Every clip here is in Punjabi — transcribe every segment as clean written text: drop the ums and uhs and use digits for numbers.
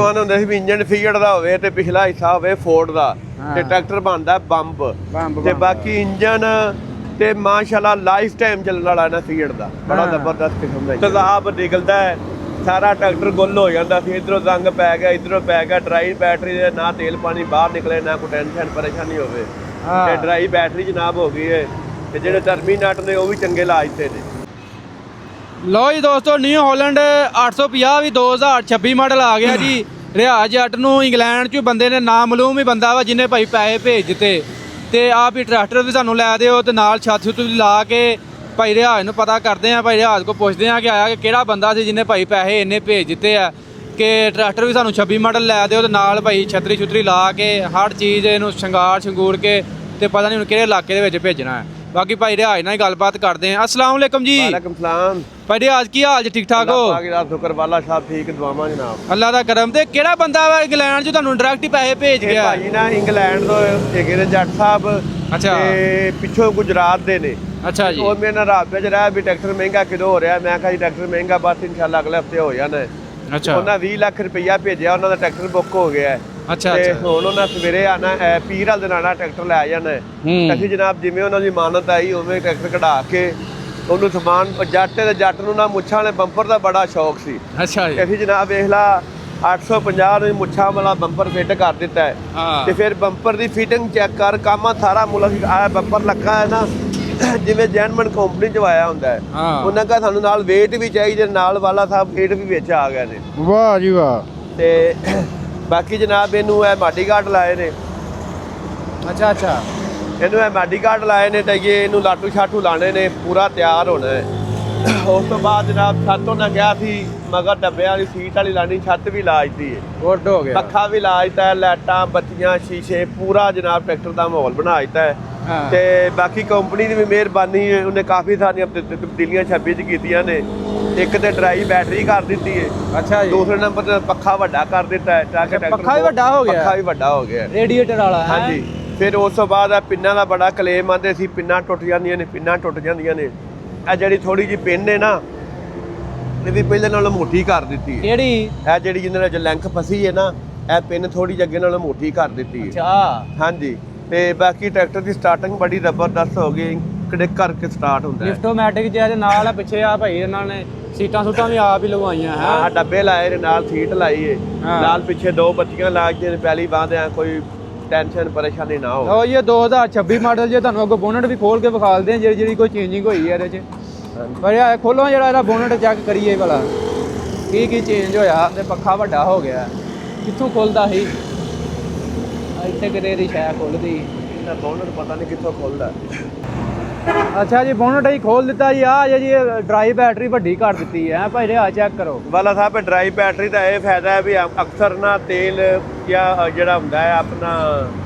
ਹੁੰਦੇ ਸੀ ਵੀ ਇੰਜਨ ਫੀਟ ਦਾ ਹੋਵੇ ਤੇ ਪਿਛਲਾ ਹਿੱਸਾ ਹੋਵੇ ਫੋਰਡ ਦਾ ਤੇ ਟਰੈਕਟਰ ਬਣਦਾ ਬੰਬ ਤੇ ਬਾਕੀ ਇੰਜਨ ਤੇ ਮਾਸ਼ਾਅੱਲਾ ਲਾਈਫ ਟਾਈਮ ਚੱਲਣ ਵਾਲਾ ਨਾ ਫੀਟ ਦਾ ਬੜਾ ਜ਼ਬਰਦਸਤ ਕਿਸਮ ਦਾ ਤੇਜ਼ਾਬ ਨਿਕਲਦਾ ਹੈ। ਸਾਰਾ ਟਰੈਕਟਰ ਗੁੱਲ ਹੋ ਜਾਂਦਾ ਸੀ, ਇਧਰੋਂ ਜ਼ੰਗ ਪੈ ਗਿਆ, ਇਧਰੋਂ ਪੈ ਗਿਆ। ਡਰਾਈ ਬੈਟਰੀ ਦੇ ਨਾ ਤੇਲ ਪਾਣੀ ਬਾਹਰ ਨਿਕਲੇ, ਨਾ ਕੋਈ ਟੈਨਸ਼ਨ ਪਰੇਸ਼ਾਨੀ ਹੋਵੇ ਤੇ ਡਰਾਈ ਬੈਟਰੀ ਜਨਾਬ ਹੋ ਗਈ ਹੈ। ਤੇ ਜਿਹੜੇ ਟਰਮੀ ਨਟ ਨੇ ਉਹ ਵੀ ਚੰਗੇ ਲਾਜਤੇ ਨੇ। ਲੋ ਜੀ ਦੋਸਤੋ, ਨਿਊ ਹਾਲੈਂਡ 850 ਵੀ 2026 ਮਾਡਲ ਆ ਗਿਆ ਜੀ। ਰਿਆਜ਼ ਜੱਟ ਨੂੰ ਇੰਗਲੈਂਡ 'ਚ ਬੰਦੇ ਨੇ ਨਾਮਲੂਮ ਹੀ ਬੰਦਾ ਵਾ ਜਿਹਨੇ ਭਾਈ ਪੈਸੇ ਭੇਜ ਦਿੱਤੇ ਤੇ ਆਪ ਹੀ ਟਰੈਕਟਰ ਵੀ ਸਾਨੂੰ ਲੈ ਦਿਓ ਤੇ ਨਾਲ ਛੱਤ ਛੁੱਤ ਵੀ ਲਾ ਕੇ ਭਾਈ ਰਿਆਜ਼ ਨੂੰ ਪਤਾ ਕਰਦੇ ਆ। ਭਾਈ ਰਿਆਜ਼ ਕੋ ਪੁੱਛਦੇ ਆ ਕਿ ਆਇਆ ਕਿ ਕਿਹੜਾ ਬੰਦਾ ਸੀ ਜਿਹਨੇ ਭਾਈ ਪੈਸੇ ਇੰਨੇ ਭੇਜ ਦਿੱਤੇ ਆ ਕਿ ਟਰੈਕਟਰ ਵੀ ਸਾਨੂੰ 26 ਮਾਡਲ ਲੈ ਦਿਓ ਤੇ ਨਾਲ ਭਾਈ ਛਤਰੀ ਛੁਤਰੀ ਲਾ ਕੇ ਹਰ ਚੀਜ਼ ਇਹਨੂੰ ਸ਼ੰਗੂਰ ਕੇ ਤੇ ਪਤਾ ਨਹੀਂ ਹੁਣ ਕਿਹੜੇ ਇਲਾਕੇ ਦੇ ਵਿੱਚ ਭੇਜਣਾ ਹੈ। ਬਾਕੀ ਭਾਈ ਰਿਆਜ਼ ਨਾਲ ਹੀ ਗੱਲਬਾਤ ਕਰਦੇ ਆ। अस्सलाम वालेकुम जी। वालेकुम सलाम। ਭਾਈ ਰਿਆਜ਼ ਕੀ ਹਾਲ ਜੀ? ਠੀਕ ਠਾਕ ਹੋ? शुक्र वाला साहब ठीक दुआवां जनाब। ਅੱਲਾ ਦਾ ਕਰਮ। ਤੇ ਕਿਹੜਾ ਬੰਦਾ ਵਾ ਇੰਗਲੈਂਡ 'ਚ ਤੁਹਾਨੂੰ ਡਾਇਰੈਕਟ ਹੀ ਪੈਸੇ ਭੇਜ ਗਿਆ? ਭਾਈ ਨਾ ਇੰਗਲੈਂਡ ਤੋਂ ਹੈਗੇ ਨੇ ਜੱਟ ਸਾਹਿਬ। ਅੱਛਾ। ਤੇ ਪਿੱਛੋਂ ਗੁਜਰਾਤ ਦੇ ਨੇ। ਅੱਛਾ ਜੀ। ਉਹ ਮੇਰੇ ਨਾਲ ਰਾਬਤੇ 'ਚ ਰਿਹਾ ਵੀ ਟਰੈਕਟਰ ਮਹਿੰਗਾ ਕਿਦੋਂ ਹੋ ਰਿਹਾ। ਮੈਂ ਕਿਹਾ ਜੀ ਟਰੈਕਟਰ ਮਹਿੰਗਾ ਬਸ ਇਨਸ਼ਾਅੱਲਾ ਅਗਲੇ ਹਫਤੇ ਹੋ ਜਾਣਾ। ਅੱਛਾ। ਉਹਨਾਂ 20 ਲੱਖ ਰੁਪਈਆ ਭੇਜਿਆ, ਉਹਨਾਂ ਦਾ ਟਰੈਕਟਰ ਬੁੱਕ ਹੋ ਗਿਆ। ਅੱਛਾ ਤੇ ਅੱਛਾ। ਹੁਣ ਉਹਨਾਂ ਸਵੇਰੇ ਆਣਾ ਪੀਰ ਵਾਲੇ ਦਿਨ ਆਣਾ ਟਰੈਕਟਰ ਲੈ ਜਾਣਾ। ਅਸੀਂ ਜਨਾਬ ਜਿਵੇਂ ਉਹਨਾਂ ਦੀ ਮਾਨਤ ਆਈ ਉਵੇਂ ਟਰੈਕਟਰ ਕਢਾ ਕੇ ਉਹਨੂੰ ਸਮਾਨ ਜੱਟ ਨੂੰ ਨਾ ਮੁੱਛਾਂ ਵਾਲੇ ਬੰਪਰ ਦਾ ਬੜਾ ਸ਼ੌਕ ਸੀ। ਅੱਛਾ ਜੀ। ਅਸੀਂ ਜਨਾਬ ਵੇਖ ਲਾ 850 ਨੂੰ ਮੁੱਛਾਂ ਵਾਲਾ ਬੰਪਰ ਫਿੱਟ ਕਰ ਦਿੱਤਾ ਹੈ। ਤੇ ਫਿਰ ਬੰਪਰ ਦੀ ਫਿਟਿੰਗ ਚੈੱਕ ਕਰ, ਕੰਮ ਸਾਰਾ ਮੁਲਕ ਆਇਆ। ਬੰਪਰ ਲੱਗਾ ਹੈ ਨਾ ਜਿਵੇਂ ਜੈਨਮਨ ਕੰਪਨੀ ਚ ਆਇਆ ਹੁੰਦਾ ਹੈ। ਉਹਨਾਂ ਕਹਾ ਸਾਨੂੰ ਨਾਲ ਵੇਟ ਵੀ ਚਾਹੀਦੇ, ਨਾਲ ਵਾਲਾ ਸਾਹਿਬ ਵੇਟ ਵੀ ਵਿੱਚ ਆ ਗਏ ਨੇ। ਵਾਹ ਜੀ ਵਾਹ। ਤੇ ਬਾਕੀ ਜਨਾਬ ਇਹਨੂੰ ਇਹ ਮਾਡੀ ਗਾਰਡ ਲਾਏ ਨੇ। ਅੱਛਾ ਅੱਛਾ। ਇਹਨੂੰ ਇਹ ਮਾਡੀ ਗਾਰਡ ਲਾਏ ਨੇ ਤੇ ਇਹਨੂੰ ਲਾਟੂ ਛਾਟੂ ਲਾਣੇ ਨੇ, ਪੂਰਾ ਤਿਆਰ ਹੋਣਾ ਹੈ। ਉਸ ਤੋਂ ਬਾਅਦ ਜਨਾਬ ਛੱਤ ਉਹਨਾਂ ਕਿਹਾ ਸੀ ਮਗਰ ਡੱਬਿਆਂ ਵਾਲੀ ਸੀਟ ਵਾਲੀ ਲਾਣੀ, ਛੱਤ ਵੀ ਲਾ ਦਿੱਤੀ ਹੈ। ਗੁੱਡ ਹੋ ਗਿਆ। ਪੱਖਾ ਵੀ ਲਾ ਦਿੱਤਾ ਹੈ, ਲਾਈਟਾਂ ਬੱਤੀਆਂ ਸ਼ੀਸ਼ੇ ਪੂਰਾ ਜਨਾਬ ਟਰੈਕਟਰ ਦਾ ਮਾਹੌਲ ਬਣਾ ਦਿੱਤਾ ਹੈ। ਤੇ ਬਾਕੀ ਕੰਪਨੀ ਦੀ ਵੀ ਮਿਹਰਬਾਨੀ ਹੈ, ਉਹਨੇ ਕਾਫੀ ਸਾਰੀਆਂ ਤਬਦੀਲੀਆਂ 26 ਚ ਕੀਤੀਆਂ ਨੇ। ਇੱਕ ਤੇ ਡਰਾਈ ਬੈਟਰੀ ਕਰ ਦਿੱਤੀ ਹੈ। ਅੱਛਾ ਜੀ। ਦੂਸਰੇ ਨੰਬਰ ਤੇ ਪੱਖਾ ਵੱਡਾ ਕਰ ਦਿੱਤਾ ਹੈ ਤਾਂ ਕਿ ਪੱਖਾ ਵੀ ਵੱਡਾ ਹੋ ਗਿਆ। ਪੱਖਾ ਵੀ ਵੱਡਾ ਹੋ ਗਿਆ, ਰੇਡੀਏਟਰ ਵਾਲਾ। ਹਾਂਜੀ। ਫਿਰ ਉਸ ਤੋਂ ਬਾਅਦ ਆ ਪਿੰਨਾਂ ਦਾ ਬੜਾ ਕਲੇਮ ਆਉਂਦੇ ਸੀ, ਪਿੰਨਾਂ ਟੁੱਟ ਜਾਂਦੀਆਂ ਨੇ, ਪਿੰਨਾਂ ਟੁੱਟ ਜਾਂਦੀਆਂ ਨੇ। ਇਹ ਜਿਹੜੀ ਥੋੜੀ ਜਿਹੀ ਪਿੰਨ ਹੈ ਨਾ ਇਹ ਵੀ ਪਹਿਲੇ ਨਾਲੋਂ ਮੋਟੀ ਕਰ ਦਿੱਤੀ ਹੈ। ਕਿਹੜੀ? ਇਹ ਜਿਹੜੀ ਜਿਹਦੇ ਨਾਲ ਲੈਂਥ ਫਸੀ ਹੈ ਨਾ, ਇਹ ਪਿੰਨ ਥੋੜੀ ਜਿਹੀ ਅੱਗੇ ਨਾਲੋਂ ਮੋਟੀ ਕਰ ਦਿੱਤੀ ਹੈ। ਅੱਛਾ। ਹਾਂਜੀ। ਤੇ ਬਾਕੀ ਟਰੈਕਟਰ ਦੀ ਸਟਾਰਟਿੰਗ ਬੜੀ ਜ਼ਬਰਦਸਤ ਹੋ ਗਈ, ਕੜਿਕ ਕਰਕੇ ਸਟਾਰਟ ਹੁੰਦਾ ਹੈ। ਲਿਫਟੋਮੈਟਿਕ ਜਿਹਦੇ ਨਾਲ ਆ ਪਿੱਛੇ ਆ ਭਾਈ ਇਹਨਾਂ ਨੇ ਸੀਟਾਂ ਸੂਟਾਂ ਵੀ ਆਪ ਹੀ ਲਗਵਾਈਆਂ ਹੈ। ਹਾਂ ਡੱਬੇ ਲਾਏ ਨੇ, ਨਾਲ ਸੀਟ ਲਾਈ ਹੈ, ਨਾਲ ਪਿੱਛੇ 2 ਬੱਤੀਆਂ ਲਾ ਕੇ ਪਹਿਲੀ ਬਾਂਹ ਆ, ਕੋਈ ਟੈਨਸ਼ਨ ਪਰੇਸ਼ਾਨੀ ਨਾ ਹੋ। ਲਓ ਇਹ 2026 ਮਾਡਲ ਜੇ ਤੁਹਾਨੂੰ ਅੱਗੋਂ ਬੋਨਟ ਵੀ ਖੋਲ ਕੇ ਵਿਖਾਲਦੇ ਆ ਜਿਹੜੀ ਕੋਈ ਚੇਂਜਿੰਗ ਹੋਈ ਹੈ ਇਹਦੇ 'ਚ। ਪਰ ਇਹ ਖੋਲੋ ਜਿਹੜਾ ਇਹਦਾ ਬੋਨਟ ਚੈੱਕ ਕਰੀਏ ਭਲਾ ਕੀ ਚੇਂਜ ਹੋਇਆ। ਤੇ ਪੱਖਾ ਵੱਡਾ ਹੋ ਗਿਆ। ਕਿੱਥੋਂ ਖੁੱਲਦਾ ਸੀ? ਇੱਥੇ ਕਿਤੇ ਦੀ ਸ਼ਾਇਦ ਖੁੱਲਦੀ। ਇਹਦਾ ਬੋਨਟ ਪਤਾ ਨਹੀਂ ਕਿੱਥੋਂ ਖੁੱਲਦਾ। ਅੱਛਾ ਜੀ, ਬੋਨਟ ਹੀ ਖੋਲ ਦਿੱਤਾ ਜੀ। ਆ ਜੀ ਡਰਾਈ ਬੈਟਰੀ ਵੱਡੀ ਕਰ ਦਿੱਤੀ ਹੈ ਭਾਈ। ਰਿਆ ਚੈੱਕ ਕਰੋ ਵਾਲਾ ਸਾਹਿਬ। ਡਰਾਈ ਬੈਟਰੀ ਦਾ ਇਹ ਫਾਇਦਾ ਹੈ ਵੀ ਅਕਸਰ ਨਾ ਤੇਲ ਜਾਂ ਜਿਹੜਾ ਹੁੰਦਾ ਹੈ ਆਪਣਾ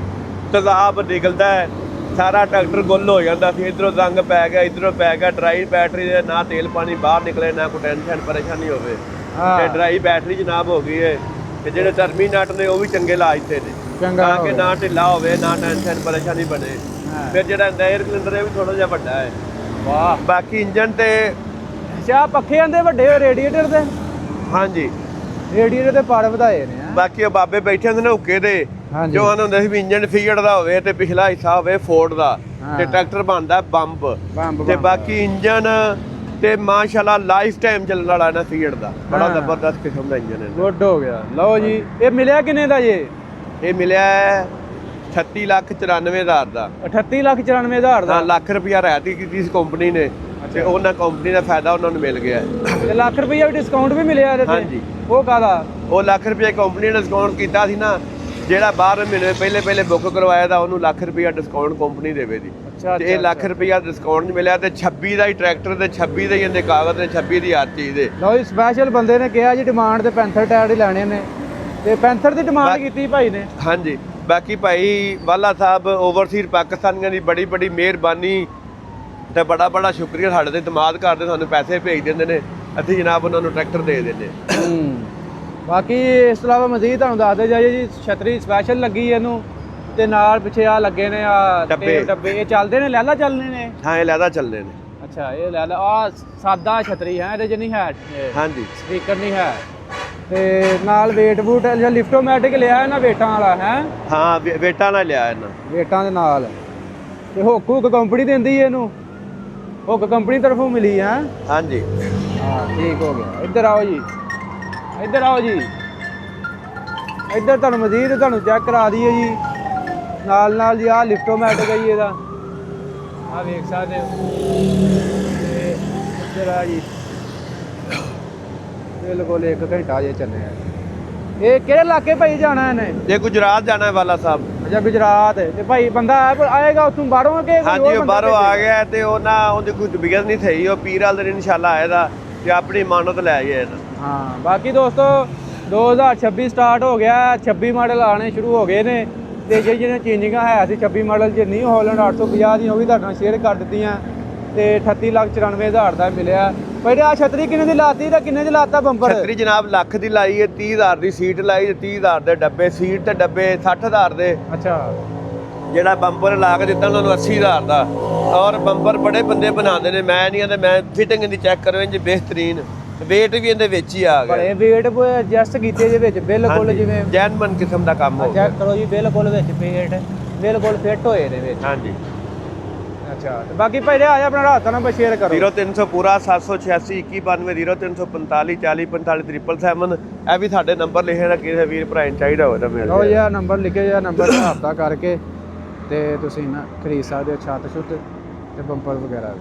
ਤੇਜ਼ਾਬ ਨਿਕਲਦਾ ਹੈ, ਸਾਰਾ ਟਰੈਕਟਰ ਗੁੱਲ ਹੋ ਜਾਂਦਾ ਸੀ, ਇਧਰੋਂ ਜ਼ੰਗ ਪੈ ਗਿਆ, ਇਧਰੋਂ ਪੈ ਗਿਆ। ਡਰਾਈ ਬੈਟਰੀ ਦੇ ਨਾ ਤੇਲ ਪਾਣੀ ਬਾਹਰ ਨਿਕਲੇ, ਨਾ ਕੋਈ ਟੈਨਸ਼ਨ ਪਰੇਸ਼ਾਨੀ ਹੋਵੇ ਤੇ ਡਰਾਈ ਬੈਟਰੀ ਜਨਾਬ ਹੋ ਗਈ ਹੈ। ਤੇ ਜਿਹੜੇ ਟਰਮੀ ਨਟ ਨੇ ਉਹ ਵੀ ਚੰਗੇ ਲਾਜਤੇ ਨੇ ਤਾਂ ਕਿ ਨਾ ਢਿੱਲਾ ਹੋਵੇ, ਨਾ ਟੈਨਸ਼ਨ ਪਰੇਸ਼ਾਨੀ ਬਣੇ। ਫਿਰ ਜਿਹੜਾ 에ਅਰ ਸਿਲੰਡਰ ਇਹ ਵੀ ਥੋੜਾ ਜਿਹਾ ਵੱਡਾ ਹੈ। ਵਾਹ। ਬਾਕੀ ਇੰਜਨ ਤੇ ਅੱਛਾ ਪੱਖੇ ਆਂਦੇ ਵੱਡੇ ਰੇਡੀਏਟਰ ਦੇ। ਹਾਂਜੀ ਰੇਡੀਏਟਰ ਦੇ ਪਾੜ ਵਧਾਏ ਨੇ। ਬਾਕੀ ਉਹ ਬਾਬੇ ਬੈਠੇ ਹੁੰਦੇ ਨੇ ਹੁੱਕੇ ਦੇ, ਜੋ ਆਂਦੇ ਹੁੰਦੇ ਸੀ ਵੀ ਇੰਜਨ ਫੀਟ ਦਾ ਹੋਵੇ ਤੇ ਪਿਛਲਾ ਹਿੱਸਾ ਹੋਵੇ ਫੋਰਡ ਦਾ ਤੇ ਟਰੈਕਟਰ ਬਣਦਾ ਬੰਬ ਤੇ ਬਾਕੀ ਇੰਜਨ ਤੇ ਮਾਸ਼ਾਅੱਲਾ ਲਾਈਫ ਟਾਈਮ ਚੱਲਣ ਵਾਲਾ ਨਾ ਫੀਟ ਦਾ ਬੜਾ ਜ਼ਬਰਦਸਤ ਕਿਸਮ ਦਾ ਇੰਜਨ ਹੈ। ਗੁੱਡ ਹੋ ਗਿਆ। ਲਓ ਜੀ ਇਹ ਮਿਲਿਆ ਕਿੰਨੇ ਦਾ ਜੀ? ਇਹ ਮਿਲਿਆ 38,94,000 ਦਾ। 38,94,000 ਦਾ। ਲੱਖ ਰੁਪਇਆ ਰਿਆਇਤ ਕੀਤੀ ਸੀ ਕੰਪਨੀ ਨੇ ਤੇ ਉਹਨਾਂ ਕੰਪਨੀ ਦਾ ਫਾਇਦਾ ਉਹਨਾਂ ਨੂੰ ਮਿਲ ਗਿਆ। ਤੇ ਲੱਖ ਰੁਪਇਆ ਵੀ ਡਿਸਕਾਊਂਟ ਵੀ ਮਿਲਿਆ ਇਹਦੇ ਤੇ? ਹਾਂਜੀ। ਉਹ ਕਾਹਦਾ? ਉਹ ਲੱਖ ਰੁਪਇਆ ਕੰਪਨੀ ਨੇ ਡਿਸਕਾਊਂਟ ਕੀਤਾ ਸੀ ਨਾ, ਜਿਹੜਾ 12 ਮਹੀਨੇ ਪਹਿਲੇ ਬੁੱਕ ਕਰਵਾਇਆ ਤਾਂ ਉਹਨੂੰ ਲੱਖ ਰੁਪਇਆ ਡਿਸਕਾਊਂਟ ਕੰਪਨੀ ਦੇਵੇਗੀ। ਤੇ ਇਹ ਲੱਖ ਰੁਪਇਆ ਡਿਸਕਾਊਂਟ ਮਿਲਿਆ ਤੇ 26 ਦਾ ਹੀ ਟਰੈਕਟਰ ਤੇ 26 ਦੇ ਹੀ ਇਹਦੇ ਕਾਗਜ਼ ਨੇ, 26 ਦੀ ਹਰ ਚੀਜ਼ ਦੇ। ਲਓ ਜੀ ਸਪੈਸ਼ਲ ਬੰਦੇ ਨੇ ਕਿਹਾ ਜੀ ਡਿਮਾਂਡ ਤੇ ਪੈਂਥਰ ਟਾਇਰ ਹੀ ਲੈਣੇ ਨੇ ਤੇ ਪੈਂਥਰ ਦੀ ਡਿਮਾਂਡ ਕੀਤੀ ਭਾਈ ਨੇ। ਹਾਂਜੀ। ਬਾਕੀ ਭਾਈ ਵਾਲਾ ਸਾਹਿਬ ਓਵਰਸੀਜ਼ ਪਾਕਿਸਤਾਨੀਆਂ ਦੀ ਬੜੀ ਮਿਹਰਬਾਨੀ ਤੇ ਬੜਾ ਸ਼ੁਕਰੀਆ। ਸਾਡੇ ਤੇ ਇਤਮਾਦ ਕਰਦੇ, ਸਾਨੂੰ ਪੈਸੇ ਭੇਜ ਦਿੰਦੇ ਨੇ, ਅਸੀਂ ਜਨਾਬ ਉਹਨਾਂ ਨੂੰ ਟਰੈਕਟਰ ਦੇ ਦਿੰਦੇ। ਬਾਕੀ ਇਸ ਤੋਂ ਇਲਾਵਾ ਮਜ਼ੀਦ ਤੁਹਾਨੂੰ ਦੱਸਦੇ ਜਾਈਏ ਜੀ ਛਤਰੀ ਸਪੈਸ਼ਲ ਲੱਗੀ ਇਹਨੂੰ ਤੇ ਨਾਲ ਪਿੱਛੇ ਆ ਲੱਗੇ ਨੇ ਆ ਡੱਬੇ। ਇਹ ਚੱਲਦੇ ਨੇ ਲਹਿਲਾ ਚੱਲਣੇ ਨੇ? ਹਾਂ ਇਹ ਲਹਿਦਾ ਚੱਲਦੇ ਨੇ। ਅੱਛਾ ਇਹ ਲਹਿਲਾ ਆ ਸਾਦਾ ਛਤਰੀ ਹੈ, ਇਹਦੇ 'ਚ ਨਹੀਂ ਹੈ। ਹਾਂਜੀ। ਸਪੀਕਰ ਨਹੀਂ ਹੈ। ਤੇ ਨਾਲ ਵੇਟ ਬੂਟ ਜਿਹੜਾ ਲਿਫਟੋਮੈਟਿਕ ਲਿਆ ਇਹਨਾਂ ਵੇਟਾਂ ਵਾਲਾ ਹੈ। ਹਾਂ ਵੇਟਾਂ ਨਾਲ ਲਿਆ ਇਹਨਾਂ। ਵੇਟਾਂ ਦੇ ਨਾਲ ਤੇ ਹੁੱਕ ਕੰਪਨੀ ਦਿੰਦੀ ਹੈ ਇਹਨੂੰ, ਹੁੱਕ ਕੰਪਨੀ ਤਰਫੋਂ ਮਿਲੀ ਹੈ। ਹਾਂਜੀ ਹਾਂ ਠੀਕ ਹੋ ਗਿਆ। ਇੱਧਰ ਆਓ ਜੀ, ਇੱਧਰ ਆਓ ਜੀ, ਇੱਧਰ ਤੁਹਾਨੂੰ ਮਜ਼ੀਦ ਤੁਹਾਨੂੰ ਚੈੱਕ ਕਰਾ ਦਈਏ ਜੀ ਨਾਲ ਨਾਲ ਜੀ। ਆਹ ਲਿਫਟੋਮੈਟਿਕ ਹੈ ਜੀ ਇਹਦਾ, ਆਹ ਵੇਖ ਸਕਦੇ ਹੋ। ਤੇ ਇੱਧਰ ਆ ਜੀ ਬਿਲਕੁਲ 1 ਘੰਟਾ ਜੇ ਚੱਲਿਆ। ਇਹ ਕਿਹੜੇ ਇਲਾਕੇ ਭਾਈ ਜਾਣਾ ਇਹਨੇ? ਇਹ ਗੁਜਰਾਤ ਜਾਣਾ ਹੈ ਵਾਲਾ ਸਾਹਿਬ। ਅੱਛਾ ਗੁਜਰਾਤ। ਤੇ ਭਾਈ ਬੰਦਾ ਆਏਗਾ ਉੱਥੋਂ ਬਾਹਰੋਂ ਕਿ ਹਾਂਜੀ ਉਹ ਬਾਹਰੋਂ ਆ ਗਿਆ ਤੇ ਉਹ ਨਾ ਉਹਦੀ ਕੋਈ ਤਬੀਅਤ ਨਹੀਂ ਸਹੀ, ਉਹ ਪੀਰ ਵਾਲੇ ਦਿਨ ਇਨਸ਼ਾਅੱਲਾ ਆਏਗਾ ਤੇ ਆਪਣੀ ਮਾਨਤ ਲੈ ਜਾਏ। ਹਾਂ ਬਾਕੀ ਦੋਸਤੋ 2026 ਸਟਾਰਟ ਹੋ ਗਿਆ, 26 ਮਾਡਲ ਆਣੇ ਸ਼ੁਰੂ ਹੋ ਗਏ ਨੇ ਤੇ ਜਿਹੜੀਆਂ ਚੇਂਜਿੰਗਾਂ ਹੈ ਸੀ 26 ਮਾਡਲ 'ਚ ਨਿਊ ਹਾਲੈਂਡ 850 ਦੀਆਂ ਉਹ ਵੀ ਤੁਹਾਡੇ ਨਾਲ ਸ਼ੇਅਰ ਕਰ ਦਿੱਤੀਆਂ ਤੇ 38,94,000 ਦਾ ਮਿਲਿਆ। ਪਹਿਲੇ ਆ ਛਤਰੀ ਕਿੰਨੇ ਦੀ ਲਾਤੀ ਤਾਂ ਕਿੰਨੇ ਦੀ ਲਾਤਾ ਬੰਪਰ? ਛਤਰੀ ਜਨਾਬ ਲੱਖ ਦੀ ਲਾਈ ਹੈ, 30,000 ਦੀ ਸੀਟ ਲਾਈ, 30,000 ਦੇ ਡੱਬੇ, ਸੀਟ ਤੇ ਡੱਬੇ 60,000 ਦੇ। ਅੱਛਾ ਜਿਹੜਾ ਬੰਪਰ ਲਾ ਕੇ ਦਿੱਤਾ ਉਹਨਾਂ ਨੂੰ 80,000 ਦਾ। ਔਰ ਬੰਪਰ ਬੜੇ ਬੰਦੇ ਬਣਾਉਂਦੇ ਨੇ, ਮੈਂ ਨਹੀਂ ਆਂਦਾ, ਮੈਂ ਫਿਟਿੰਗ ਦੀ ਚੈੱਕ ਕਰੋ ਇੰਜ ਬਿਹਤਰੀਨ, ਵੇਟ ਵੀ ਇਹਦੇ ਵਿੱਚ ਹੀ ਆ ਗਿਆ। ਬੜੇ ਵੇਟ ਐਡਜਸਟ ਕੀਤੇ ਦੇ ਵਿੱਚ ਬਿਲਕੁਲ ਜਿਵੇਂ ਜੈਨਮਨ ਕਿਸਮ ਦਾ ਕੰਮ ਹੋ ਗਿਆ। ਚੈੱਕ ਕਰੋ ਜੀ ਬਿਲਕੁਲ ਵਿੱਚ ਵੇਟ ਬਿਲਕੁਲ ਫਿੱਟ ਹੋਏ ਦੇ ਵਿੱਚ। ਹਾਂਜੀ ਅੱਛਾ ਤੇ ਬਾਕੀ ਭਾਈ ਆ ਜਾ ਆਪਣਾ ਰਾਤ ਨੰਬਰ ਸ਼ੇਅਰ ਕਰੋ। 0300 ਪੂਰਾ 786 2192 0345 40 45 777। ਇਹ ਵੀ ਸਾਡੇ ਨੰਬਰ ਲਿਖੇ ਦਾ, ਕਿਸੇ ਵੀਰ ਭਰਾ ਨੂੰ ਚਾਹੀਦਾ ਹੋਵੇ ਤਾਂ ਮਿਲ ਲਓ ਜਾਏ। ਜੀ ਆਹ ਨੰਬਰ ਲਿਖੇ ਜਾਂ ਨੰਬਰ ਹਫ਼ਤਾ ਕਰਕੇ ਤੇ ਤੁਸੀਂ ਨਾ ਖਰੀਦ ਸਕਦੇ ਹੋ ਛੱਤ ਛੁੱਤ ਤੇ ਬੰਪਰ ਵਗੈਰਾ।